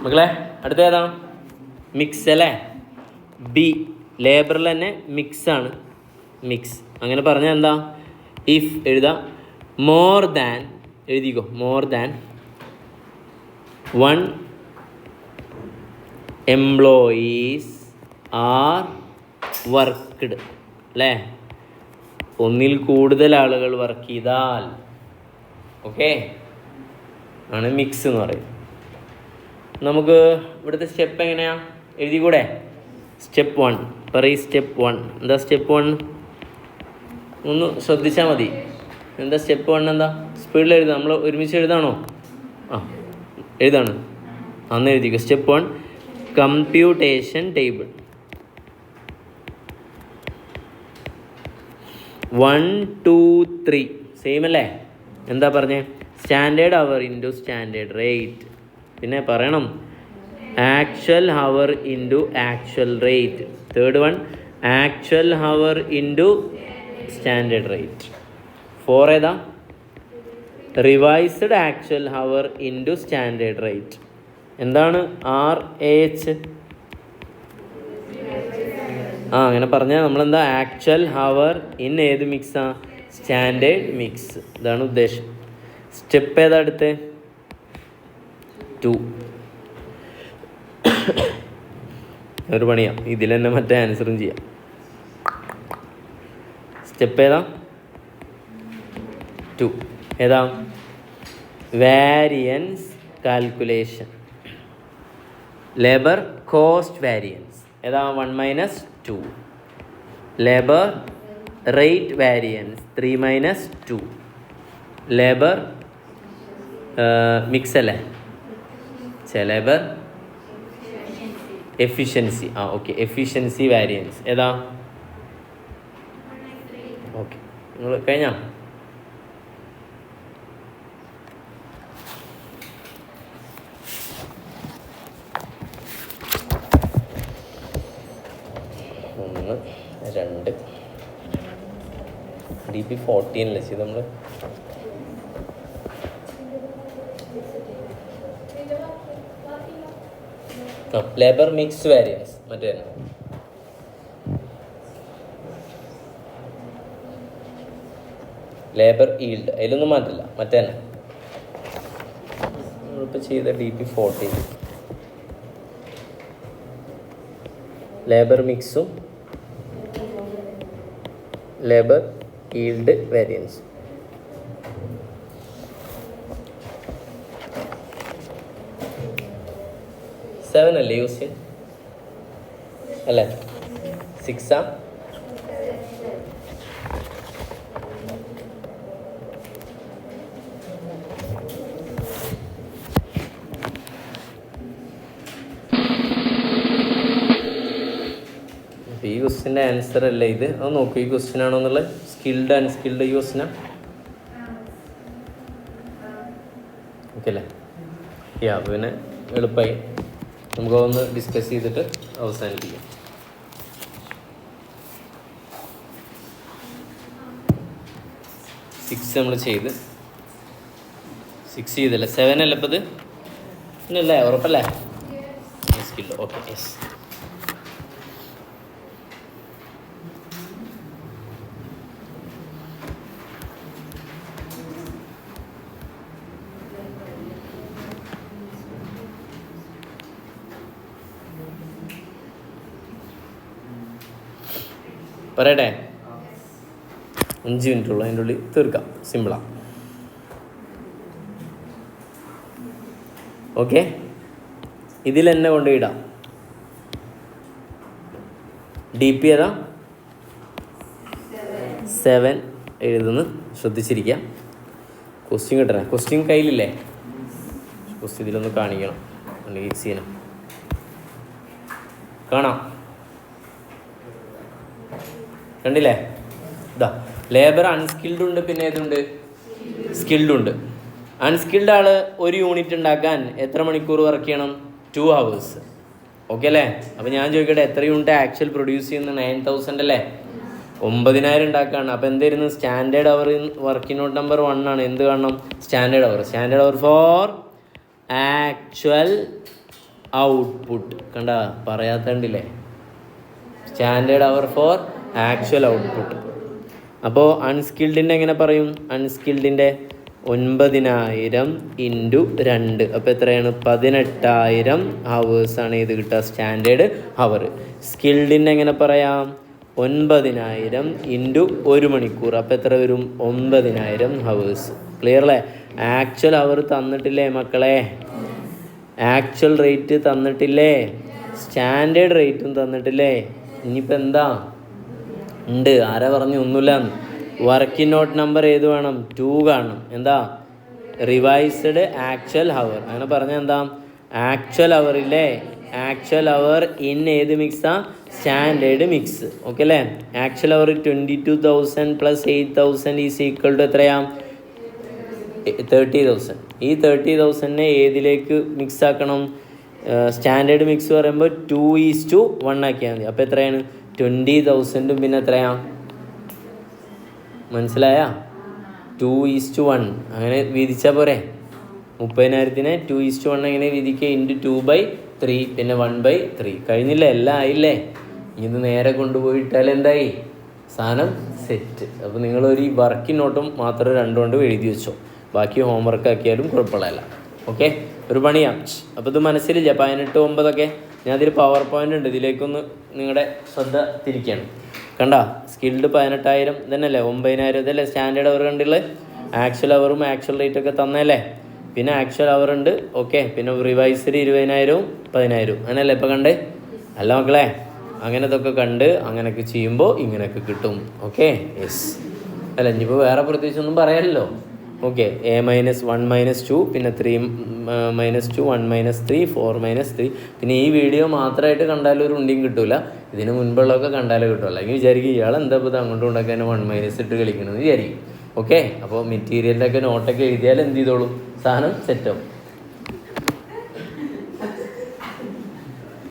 മക്കളെ അടുത്ത ഏതാ? മിക്സ് അല്ലേ? ബി. ലേബറിൽ തന്നെ മിക്സാണ്. മിക്സ് അങ്ങനെ പറഞ്ഞാൽ എന്താ? ഇഫ് എഴുതാം. മോർ ദാൻ എഴുതിക്കോ. More than 1 employees are worked അല്ലേ? ഒന്നിൽ കൂടുതൽ ആളുകൾ വർക്ക് ചെയ്താൽ ഓക്കെ ആണ് മിക്സ് എന്ന് പറയും. നമുക്ക് ഇവിടുത്തെ സ്റ്റെപ്പ് എങ്ങനെയാ എഴുതിക്കൂടെ? സ്റ്റെപ്പ് 1 പറയും. സ്റ്റെപ്പ് 1 എന്താ? സ്റ്റെപ്പ് 1 ഒന്ന് ശ്രദ്ധിച്ചാൽ മതി. എന്താ സ്റ്റെപ്പ് 1? എന്താ? സ്പീഡിൽ എഴുതാം. നമ്മൾ ഒരുമിച്ച് എഴുതാണോ? എഴുതാണ്. അന്ന് എഴുതിക്കോ. Step 1 computation table. 1 2 3 സെയിം അല്ലേ? എന്താ പറഞ്ഞേ? Standard hour into standard rate. പിന്നെ പറയണം actual hour into actual rate. Third one actual hour into standard rate. 4 ഏതാ? Revised actual hour into standard rate. എന്താണ് RAH? അങ്ങനെ പറഞ്ഞാൽ നമ്മളെന്താ? ആക്ച്വൽ ഹവർ ഇൻ ഏത് മിക്സാ? Standard mix. ഇതാണ് ഉദ്ദേശം. സ്റ്റെപ്പ് ഏതാ അടുത്ത്? 2. ഒരു പണിയാം, ഇതിൽ തന്നെ മറ്റേ ആൻസറും ചെയ്യാം. സ്റ്റെപ്പ് ഏതാ? 2 ഏതാ? Variance calculation. Labour cost variance ഏതാ? 1 - 2. Labour rate variance 3 - 2. Labour mix അല്ലേ? Labour efficiency. Okay efficiency variance ഏതാ? ഓക്കെ നിങ്ങൾ കഴിഞ്ഞാ? ഒന്ന് 2 DP14 ചെയ്ത് നമ്മൾ ലേബർ മിക്സ് വാരിയൻസ് മറ്റേ ലേബർ ഈൽഡ് അതിലൊന്നും മാറ്റില്ല. മറ്റേ നമ്മളിപ്പോൾ ചെയ്ത DP14 ലേബർ മിക്സും ലേബർ ഈൽഡ് വേരിയൻസ്. സെവൻ അല്ലേ യൂസ് ചെയ്യും അല്ലേ? 6 ഈ ക്വസ്റ്റിൻ്റെ ആൻസർ അല്ലേ ഇത്? അത് നോക്കൂ, ഈ ക്വസ്റ്റ്യൻ ആണോ എന്നുള്ളത്. സ്കിൽഡ് അൺസ്കിൽഡ് ഈ ക്വസ്റ്റിനാ ഓക്കെ അല്ലേ? പിന്നെ എളുപ്പമായി. നമുക്കതൊന്ന് ഡിസ്കസ് ചെയ്തിട്ട് അവസാനിപ്പിക്കാം. സിക്സ് നമ്മൾ ചെയ്ത് 6 ചെയ്തല്ലേ? 7 അല്ലേ ഇപ്പം ഇത്? പിന്നല്ലേ ഉറപ്പല്ലേ? Skilled okay yes. പറയട്ടെ? 5 മിനിറ്റുള്ളൂ, അതിൻ്റെ ഉള്ളിൽ തീർക്കാം. സിമ്പിളാണ്. ഓക്കെ ഇതിൽ തന്നെ കൊണ്ടുപോയിടാം. DP ഏതാ? 7 എഴുതുന്നു. ശ്രദ്ധിച്ചിരിക്കുക. ക്വസ്റ്റ്യൻ കിട്ടണേ. ക്വസ്റ്റ്യൻ കയ്യിലില്ലേ? ക്വസ്റ്റ്യൻ ഇതിലൊന്ന് കാണിക്കണം, അല്ലെങ്കിൽ സീനം കാണാം. കണ്ടില്ലേ? ഇതാ ലേബർ അൺസ്കിൽഡ് ഉണ്ട്, പിന്നെ ഏതുണ്ട്? സ്കിൽഡ് ഉണ്ട്. അൺസ്കിൽഡ് ആൾ ഒരു യൂണിറ്റ് ഉണ്ടാക്കാൻ എത്ര മണിക്കൂർ വർക്ക് ചെയ്യണം? 2 hours. ഓക്കെ അല്ലേ? അപ്പോൾ ഞാൻ ചോദിക്കട്ടെ, എത്ര യൂണിറ്റ് ആക്ച്വൽ പ്രൊഡ്യൂസ് ചെയ്യുന്നത്? 9000 അല്ലേ? 9000 ഉണ്ടാക്കുകയാണ്. അപ്പോൾ എന്തായിരുന്നു? Standard our working not number 1 ആണ്. എന്ത് കാണണം? സ്റ്റാൻഡേർഡ് അവർ. സ്റ്റാൻഡേർഡ് അവർ ഫോർ ആക്ച്വൽ ഔട്ട്പുട്ട്. കണ്ട പറയാത്തണ്ടില്ലേ, സ്റ്റാൻഡേർഡ് അവർ ഫോർ ആക്ച്വൽ ഔട്ട്പുട്ട്. അപ്പോൾ അൺസ്കിൽഡിൻ്റെ എങ്ങനെ പറയും? അൺസ്കിൽഡിൻ്റെ 9000 ഇൻറ്റു 2, അപ്പോൾ എത്രയാണ്? 18,000 ഹവേഴ്സാണ് ഇത് കിട്ടുക, സ്റ്റാൻഡേർഡ് ഹവർ. സ്കിൽഡിൻ്റെ എങ്ങനെ പറയാം? 9000 ഇൻറ്റു 1 മണിക്കൂർ, അപ്പോൾ എത്ര വരും? 9000 ഹവേഴ്സ്. ക്ലിയർ അല്ലേ? ആക്ച്വൽ ഹവർ തന്നിട്ടില്ലേ മക്കളെ? Actual rate തന്നിട്ടില്ലേ? സ്റ്റാൻഡേർഡ് റേറ്റും തന്നിട്ടില്ലേ? ഇനിയിപ്പോൾ എന്താ ഉണ്ട്? ആരാ പറഞ്ഞു ഒന്നുമില്ല? വർക്കിംഗ് നോട്ട് നമ്പർ ഏത് വേണം? 2 കാണണം. എന്താ? Revised actual hour. അങ്ങനെ പറഞ്ഞാൽ എന്താ? ആക്ച്വൽ ഹവറില്ലേ, ആക്ച്വൽ അവർ ഇൻ ഏത് മിക്സാ? Standard mix. ഓക്കെ അല്ലേ? Actual hour 22,000 plus 8,000 is equal to എത്രയാ? 30,000. ഈ 30,000 ഏതിലേക്ക് മിക്സ് ആക്കണം? സ്റ്റാൻഡേർഡ് മിക്സ് പറയുമ്പോൾ 2:1 ആക്കിയാൽ മതി. അപ്പോൾ എത്രയാണ്? 20,000 പിന്നെ എത്രയാ? മനസ്സിലായ? 2:1 അങ്ങനെ വീതിച്ചാൽ പോരെ? 30,000 2:1 എങ്ങനെ വീതിക്കുക? ഇൻറ്റു 2/3 പിന്നെ 1/3. കഴിഞ്ഞില്ല? എല്ലാം ആയില്ലേ? ഇത് നേരെ കൊണ്ടുപോയിട്ടാൽ എന്തായി? സാധനം സെറ്റ്. അപ്പോൾ നിങ്ങളൊരു വർക്കിംഗ് നോട്ടും മാത്രം 2 കൊണ്ട് എഴുതി വെച്ചോ, ബാക്കി ഹോംവർക്ക് ആക്കിയാലും കുഴപ്പമില്ല. ഓക്കെ, ഒരു പണിയാം. അപ്പോൾ ഇത് മനസ്സിലില്ല 18-9 ഞാൻ അതിൽ പവർ പോയിൻ്റ് ഉണ്ട്, ഇതിലേക്കൊന്ന് നിങ്ങളുടെ ശ്രദ്ധ തിരിക്കണം. കണ്ട സ്കിൽഡ് 18,000 തന്നെയല്ലേ? 9,000 ഇതല്ലേ സ്റ്റാൻഡേർഡ് അവർ കണ്ടുള്ളത്? ആക്ച്വൽ അവറും ആക്ച്വൽ റേറ്റൊക്കെ തന്നല്ലേ? പിന്നെ ആക്ച്വൽ അവർ ഉണ്ട്. ഓക്കെ, പിന്നെ റിവൈസ്ഡ് 20,000 10,000 അങ്ങനെയല്ലേ ഇപ്പോൾ കണ്ടേ? അല്ല മക്കളെ, അങ്ങനെ ഇതൊക്കെ കണ്ട് അങ്ങനെയൊക്കെ ചെയ്യുമ്പോൾ ഇങ്ങനെയൊക്കെ കിട്ടും. Okay, yes. അല്ല ഇനിയിപ്പോൾ വേറെ പ്രത്യേകിച്ചൊന്നും പറയാമല്ലോ. ഓക്കെ, A-1 - 2 പിന്നെ 3 - 2 1 - 3 4 - 3. പിന്നെ ഈ വീഡിയോ മാത്രമായിട്ട് കണ്ടാലും ഒരു ഉണ്ടിയും കിട്ടില്ല, ഇതിന് മുൻപുള്ളതൊക്കെ കണ്ടാലേ കിട്ടുമല്ലോ. അല്ലെങ്കിൽ വിചാരിക്കും ഇയാൾ എന്താ ഇപ്പോൾ ഇത് അങ്ങോട്ടും ഉണ്ടാക്കാൻ 1 - ഇട്ട് കളിക്കണമെന്ന് വിചാരിക്കും. ഓക്കെ, അപ്പോൾ മെറ്റീരിയലിലൊക്കെ നോട്ടൊക്കെ എഴുതിയാൽ എന്ത് ചെയ്തോളും? സാധനം സെറ്റാവും.